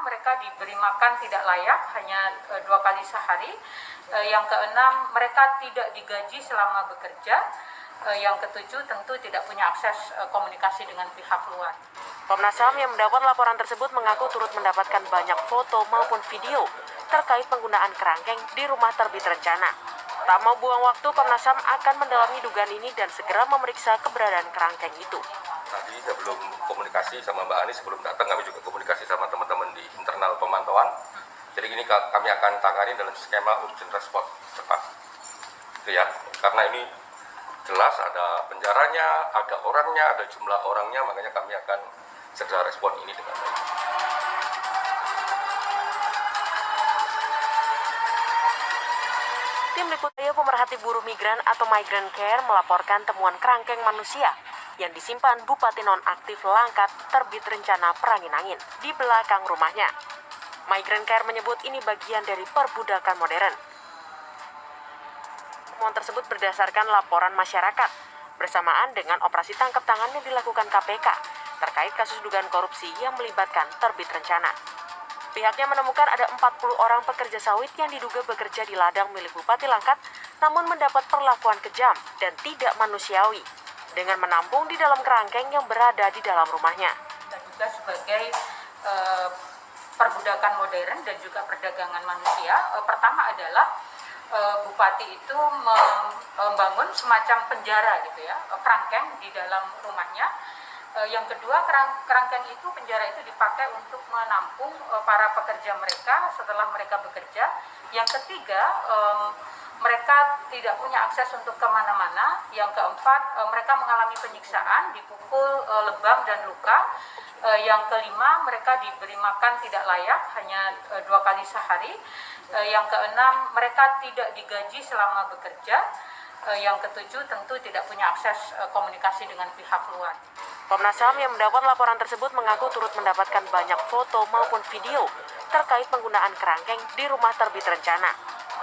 mereka diberi makan tidak layak, hanya 2 kali sehari. Yang keenam, mereka tidak digaji selama bekerja. Yang ketujuh, tentu tidak punya akses komunikasi dengan pihak luar. Komnas HAM yang mendapat laporan tersebut mengaku turut mendapatkan banyak foto maupun video terkait penggunaan kerangkeng di rumah terbit rencana. Tak mau buang waktu, Komnas HAM akan mendalami dugaan ini dan segera memeriksa keberadaan kerangkeng itu. Tadi sebelum komunikasi sama Mbak Ani, sebelum datang kami juga komunikasi sama teman-teman di internal pemantauan. Jadi ini kami akan tangani dalam skema urgent response cepat. Itu ya, karena ini jelas ada penjaranya, ada orangnya, ada jumlah orangnya, makanya kami akan segera respon ini dengan baik. Tim Liputan Pemerhati Buruh Migran atau Migrant Care melaporkan temuan kerangkeng manusia yang disimpan Bupati Nonaktif Langkat terbit rencana Perangin-Angin di belakang rumahnya. Migrant Care menyebut ini bagian dari perbudakan modern. Temuan tersebut berdasarkan laporan masyarakat bersamaan dengan operasi tangkap tangan yang dilakukan KPK terkait kasus dugaan korupsi yang melibatkan terbit rencana. Pihaknya menemukan ada 40 orang pekerja sawit yang diduga bekerja di ladang milik Bupati Langkat namun mendapat perlakuan kejam dan tidak manusiawi dengan menampung di dalam kerangkeng yang berada di dalam rumahnya. Dan juga sebagai perbudakan modern dan juga perdagangan manusia. Pertama adalah Bupati itu membangun semacam penjara gitu ya, kerangkeng di dalam rumahnya. Yang kedua, kerangkeng itu, penjara itu dipakai untuk menampung para pekerja mereka setelah mereka bekerja. Yang ketiga, mereka tidak punya akses untuk kemana-mana. Yang keempat, mereka mengalami penyiksaan, dipukul, lebam dan luka. Yang kelima, mereka diberi makan tidak layak, hanya 2 kali sehari. Yang keenam, mereka tidak digaji selama bekerja. Yang ketujuh, tentu tidak punya akses komunikasi dengan pihak luar. Komnas HAM yang mendapat laporan tersebut mengaku turut mendapatkan banyak foto maupun video terkait penggunaan kerangkeng di rumah terbit rencana.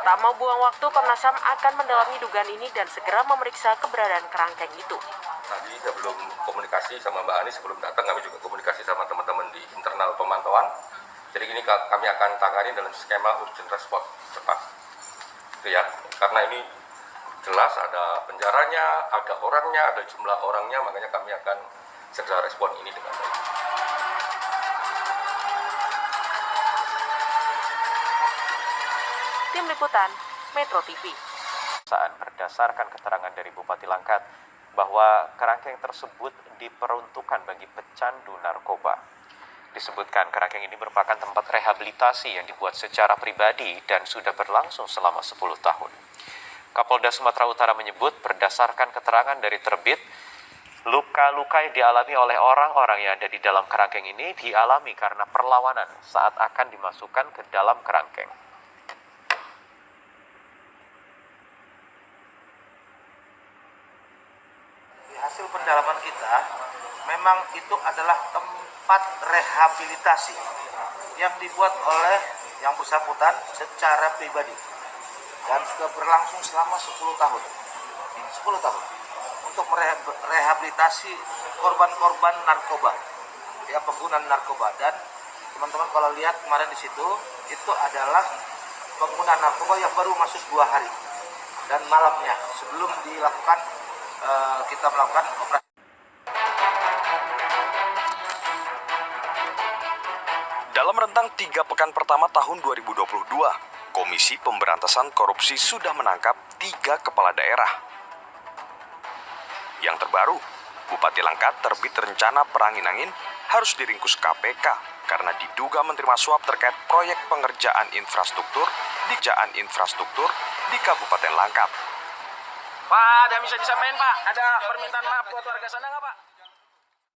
Tak mau buang waktu, Komnas HAM akan mendalami dugaan ini dan segera memeriksa keberadaan kerangkeng itu. Tadi sebelum komunikasi sama Mbak Ani, sebelum datang kami juga komunikasi sama teman-teman di internal pemantauan. Jadi ini kami akan tangani dalam skema urgent response cepat. Itu ya, karena ini jelas ada penjaranya, ada orangnya, ada jumlah orangnya, makanya kami akan segera respon ini dengan baik. Tim Liputan Metro TV. Saat berdasarkan keterangan dari Bupati Langkat bahwa kerangkeng tersebut diperuntukkan bagi pecandu narkoba. Disebutkan kerangkeng ini merupakan tempat rehabilitasi yang dibuat secara pribadi dan sudah berlangsung selama 10 tahun. Kapolda Sumatera Utara menyebut berdasarkan keterangan dari terbit, luka-luka yang dialami oleh orang-orang yang ada di dalam kerangkeng ini dialami karena perlawanan saat akan dimasukkan ke dalam kerangkeng. Di hasil pendalaman kita, memang itu adalah tempat rehabilitasi yang dibuat oleh yang bersangkutan secara pribadi dan sudah berlangsung selama 10 tahun. 10 tahun. Untuk merehabilitasi korban-korban narkoba, ya, pengguna narkoba. Dan teman-teman kalau lihat kemarin di situ, itu adalah pengguna narkoba yang baru masuk 2 hari dan malamnya sebelum dilakukan kita melakukan operasi. Dalam rentang 3 pekan pertama tahun 2022, Komisi Pemberantasan Korupsi sudah menangkap 3 kepala daerah. Yang terbaru, Bupati Langkat terbit rencana Perangin-Angin harus diringkus KPK karena diduga menerima suap terkait proyek pengerjaan infrastruktur di Kabupaten Langkat. Pak, ada bisa disampaikan Pak? Ada permintaan maaf buat warga sana nggak Pak?